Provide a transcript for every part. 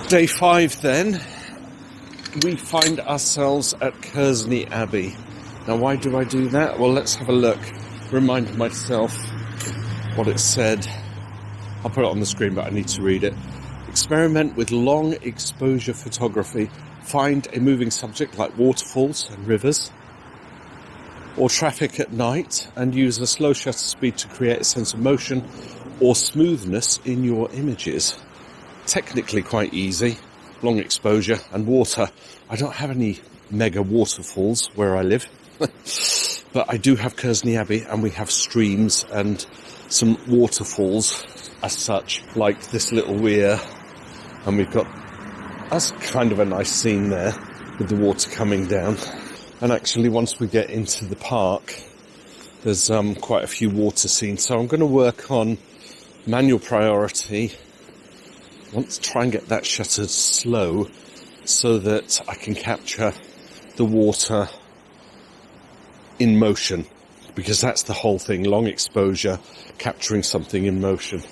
Day 5 then, we find ourselves at Kearsney Abbey. Now why do I do that? Well, let's have a look. Remind myself what it said. I'll put it on the screen, but I need to read it. Experiment with long exposure photography. Find a moving subject like waterfalls and rivers or traffic at night and use a slow shutter speed to create a sense of motion or smoothness in your images. Technically quite easy, long exposure and water. I don't have any mega waterfalls where I live, but I do have Kearsney Abbey and we have streams and some waterfalls as such, like this little weir, and we've got, that's kind of a nice scene there with the water coming down. And actually once we get into the park, there's quite a few water scenes, so I'm going to work on manual priority. I want to try and get that shuttered slow so that I can capture the water in motion, because that's the whole thing, long exposure, capturing something in motion.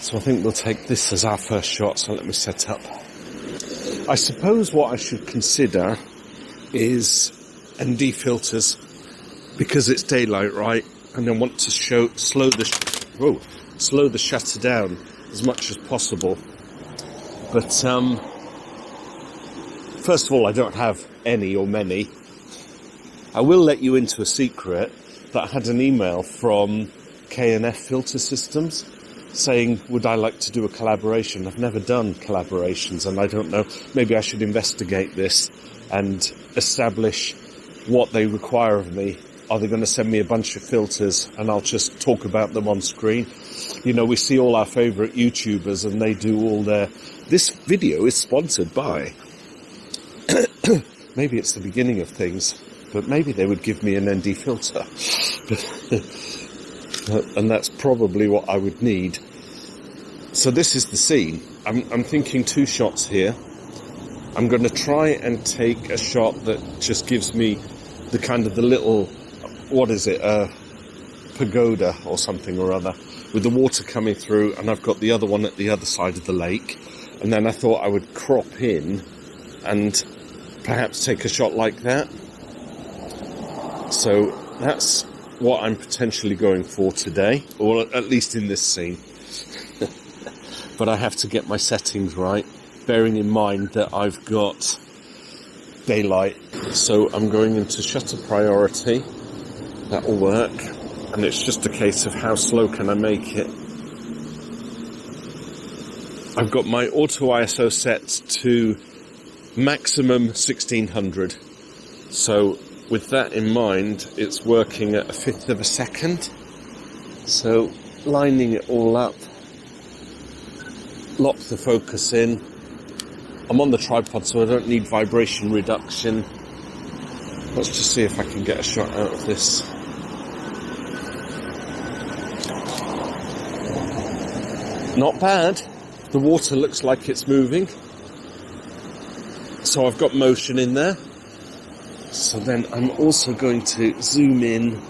So I think we'll take this as our first shot, so let me set up. I suppose what I should consider is ND filters, because it's daylight, right? And I want to slow the shutter down as much as possible. But first of all, I don't have any or many. I will let you into a secret that I had an email from K&F Filter Systems saying, would I like to do a collaboration? I've never done collaborations, and I don't know, maybe I should investigate this and establish what they require of me. Are they going to send me a bunch of filters and I'll just talk about them on screen? You know, we see all our favourite YouTubers and they do all their... This video is sponsored by... Maybe it's the beginning of things, but maybe they would give me an ND filter. And that's probably what I would need. So this is the scene. I'm thinking 2 shots here. I'm going to try and take a shot that just gives me the kind of the little, what is it, pagoda or something or other, with the water coming through, and I've got the other one at the other side of the lake. And then I thought I would crop in and perhaps take a shot like that. So that's what I'm potentially going for today, or at least in this scene. But I have to get my settings right, bearing in mind that I've got daylight. So I'm going into shutter priority. That'll work. And it's just a case of how slow can I make it. I've got my auto ISO set to maximum 1600. So with that in mind, it's working at 1/5 of a second. So lining it all up, lock the focus in. I'm on the tripod, so I don't need vibration reduction. Let's just see if I can get a shot out of this. Not bad. The water looks like it's moving. So I've got motion in there. So then I'm also going to zoom in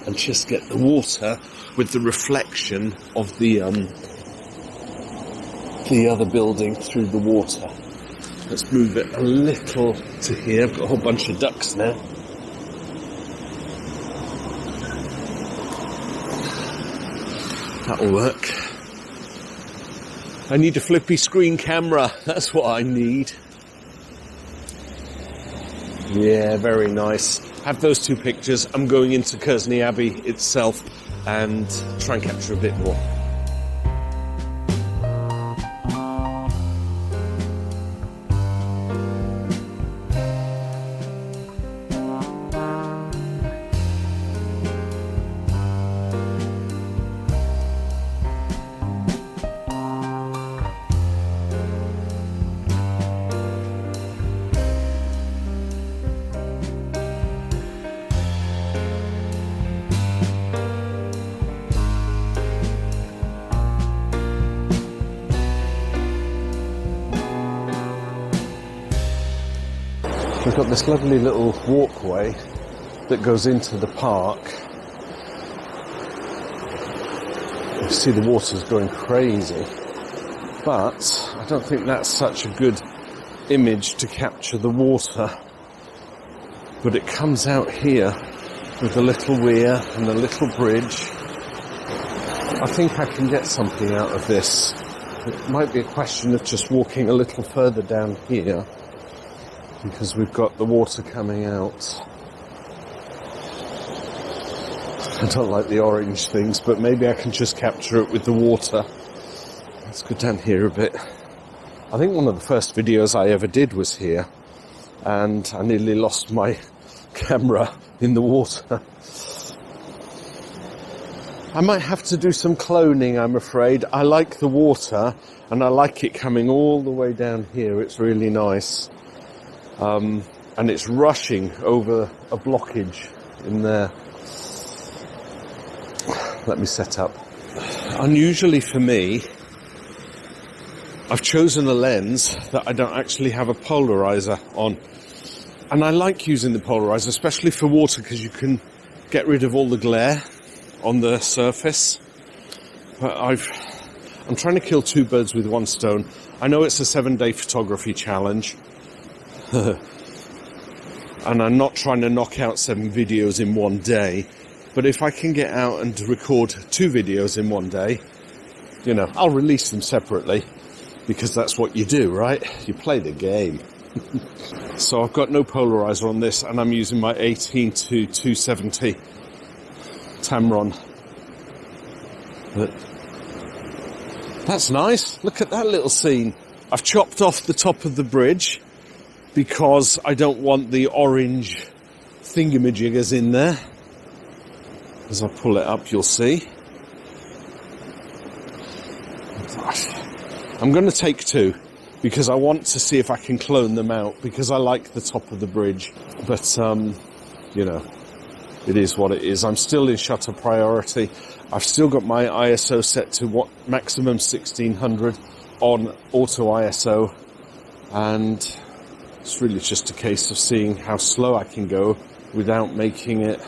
and just get the water with the reflection of the other building through the water. Let's move it a little to here. I've got a whole bunch of ducks now. That'll work. I need a flippy screen camera. That's what I need. Yeah, very nice. Have those 2 pictures. I'm going into Kearsney Abbey itself and try and capture a bit more. We've got this lovely little walkway that goes into the park. You see the water's going crazy. But I don't think that's such a good image to capture the water. But it comes out here with a little weir and a little bridge. I think I can get something out of this. It might be a question of just walking a little further down here, because we've got the water coming out. I don't like the orange things, but maybe I can just capture it with the water. Let's go down here a bit. I think one of the first videos I ever did was here, and I nearly lost my camera in the water. I might have to do some cloning, I'm afraid. I like the water, and I like it coming all the way down here. It's really nice. And it's rushing over a blockage in there. Let me set up. Unusually for me, I've chosen a lens that I don't actually have a polarizer on. And I like using the polarizer, especially for water, because you can get rid of all the glare on the surface. But I'm trying to kill two birds with one stone. I know it's a 7-day photography challenge. And I'm not trying to knock out 7 videos in one day. But if I can get out and record 2 videos in one day, you know, I'll release them separately, because that's what you do, right? You play the game. So I've got no polarizer on this, and I'm using my 18-270 Tamron. But that's nice. Look at that little scene. I've chopped off the top of the bridge because I don't want the orange thingamajiggers in there. As I pull it up, you'll see. I'm going to take 2 because I want to see if I can clone them out, because I like the top of the bridge. But, you know, it is what it is. I'm still in shutter priority. I've still got my ISO set to maximum 1600 on auto ISO. And it's really just a case of seeing how slow I can go without making it,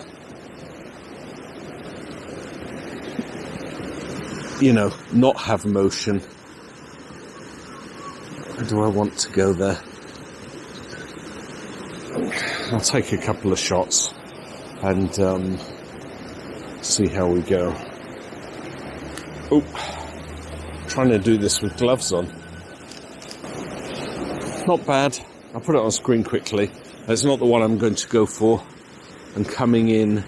you know, not have motion. Where do I want to go there? I'll take a couple of shots and see how we go. Oh, trying to do this with gloves on. Not bad. I'll put it on screen quickly. It's not the one I'm going to go for. And coming in,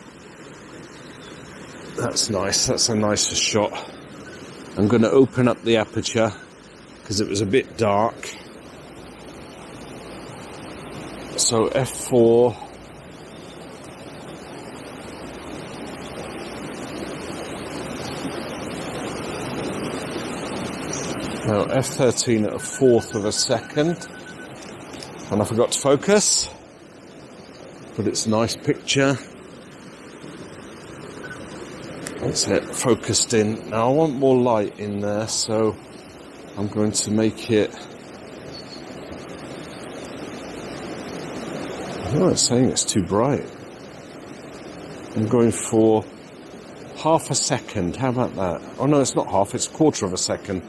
that's nice. That's a nicer shot. I'm going to open up the aperture because it was a bit dark. So f4. Now f13 at 1/4 of a second. And I forgot to focus. But it's a nice picture. That's it, focused in. Now I want more light in there, so I'm going to make it... Oh, it's saying it's too bright. I'm going for 1/2 a second. How about that? Oh no, it's not half, it's 1/4 of a second.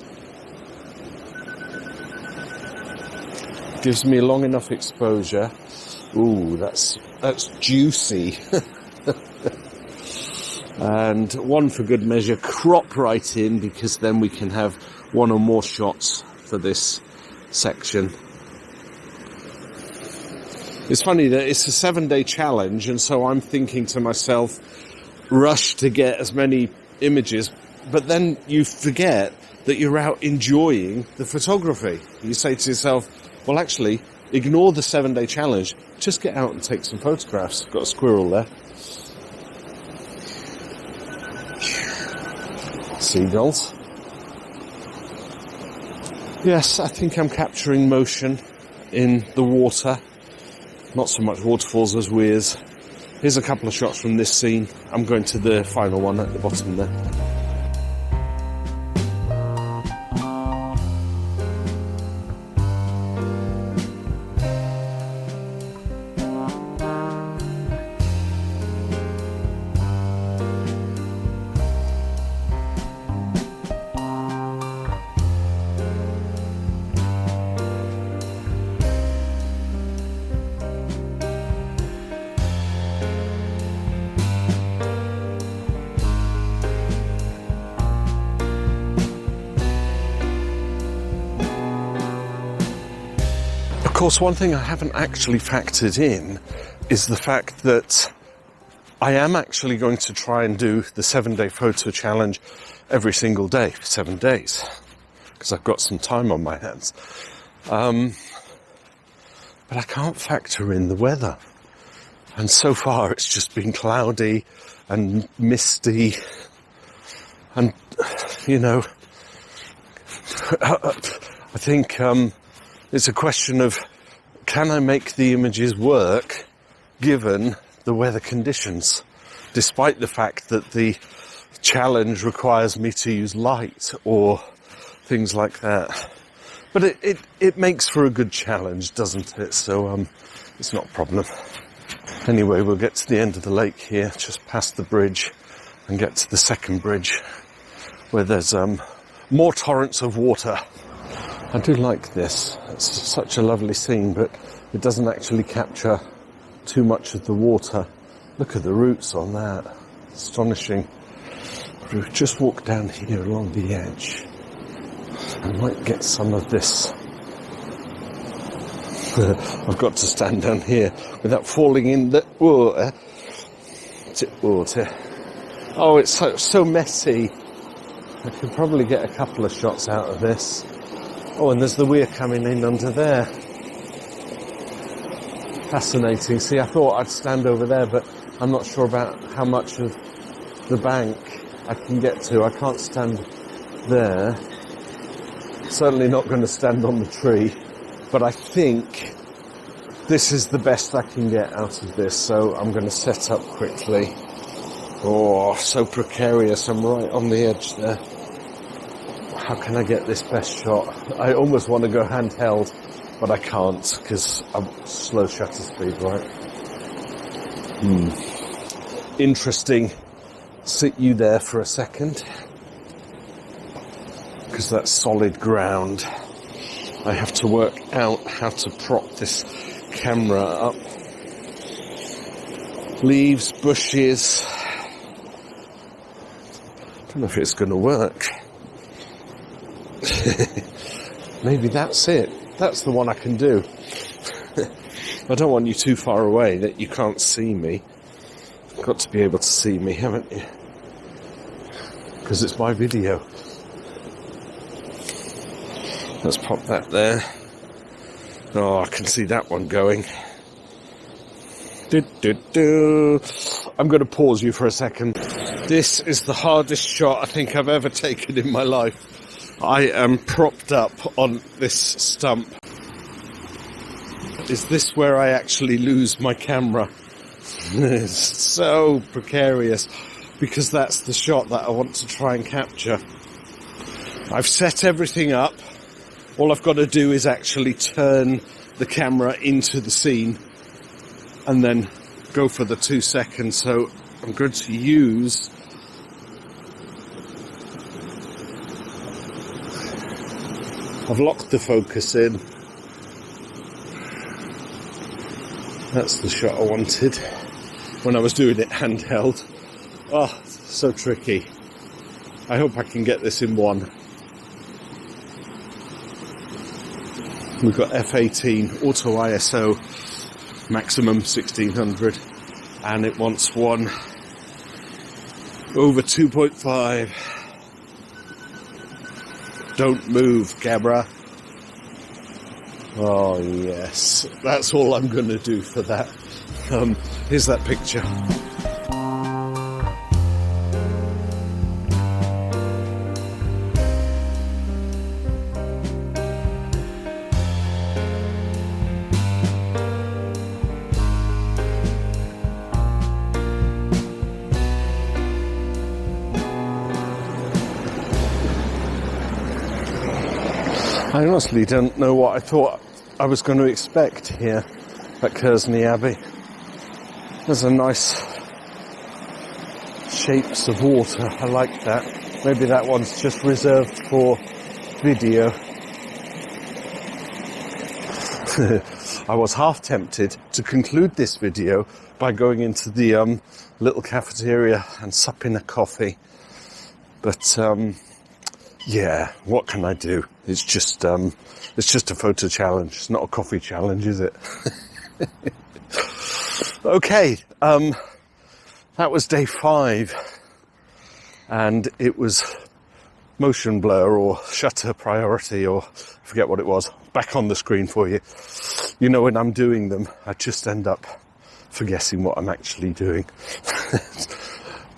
Gives me long enough exposure. Ooh, that's juicy. And one for good measure, crop right in, because then we can have one or more shots for this section. It's funny that it's a 7-day challenge, and so I'm thinking to myself, rush to get as many images, but then you forget that you're out enjoying the photography. You say to yourself, well, actually, ignore the 7-day challenge, just get out and take some photographs. Got a squirrel there. Seagulls. Yes, I think I'm capturing motion in the water. Not so much waterfalls as weirs. Here's a couple of shots from this scene. I'm going to the final one at the bottom there. course, one thing I haven't actually factored in is the fact that I am actually going to try and do the 7-day photo challenge every single day for 7 days, because I've got some time on my hands. But I can't factor in the weather. And so far it's just been cloudy and misty. And, you know, I think it's a question of, can I make the images work given the weather conditions, despite the fact that the challenge requires me to use light or things like that. But it makes for a good challenge, doesn't it? So it's not a problem. Anyway, we'll get to the end of the lake here, just past the bridge, and get to the second bridge, where there's more torrents of water. I do like this. It's such a lovely scene, but it doesn't actually capture too much of the water. Look at the roots on that. Astonishing. We'll just walk down here along the edge. I might get some of this. I've got to stand down here without falling in the water. Oh, it's so messy. I could probably get a couple of shots out of this. Oh, and there's the weir coming in under there. Fascinating. See, I thought I'd stand over there, but I'm not sure about how much of the bank I can get to. I can't stand there. Certainly not going to stand on the tree, but I think this is the best I can get out of this, so I'm going to set up quickly. Oh, so precarious. I'm right on the edge there. How can I get this best shot? I almost want to go handheld, but I can't because I'm slow shutter speed, right? Interesting. Sit you there for a second, because that's solid ground. I have to work out how to prop this camera up. Leaves, bushes. I don't know if it's going to work. Maybe that's it. That's the one I can do. I don't want you too far away that you can't see me. You've got to be able to see me, haven't you? Because it's my video. Let's pop that there. Oh, I can see that one going. I'm going to pause you for a second. This is the hardest shot I think I've ever taken in my life. I am propped up on this stump. Is this where I actually lose my camera? It's so precarious, because that's the shot that I want to try and capture. I've set everything up. All I've got to do is actually turn the camera into the scene and then go for the 2 seconds. So I'm going to use I've locked the focus in. That's the shot I wanted when I was doing it handheld. Oh, so tricky. I hope I can get this in one. We've got F18 auto ISO, maximum 1600, and it wants one over 2.5. Don't move, camera. Oh yes, that's all I'm going to do for that. Here's that picture. I honestly don't know what I thought I was going to expect here at Kearsney Abbey. There's a nice shapes of water. I like that. Maybe that one's just reserved for video. I was half tempted to conclude this video by going into the little cafeteria and supping a coffee. But yeah, what can I do? It's just a photo challenge. It's not a coffee challenge, is it? Okay, that was day 5, and it was motion blur or shutter priority, or I forget what it was. Back on the screen for you. You know, when I'm doing them, I just end up forgetting what I'm actually doing.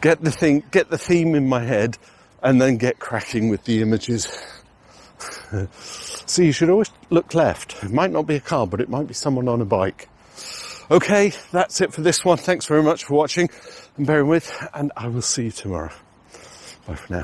Get the theme in my head, and then get cracking with the images. So you should always look left. It might not be a car, but it might be someone on a bike. Okay, that's it for this one. Thanks very much for watching and bearing with, and I will see you tomorrow. Bye for now.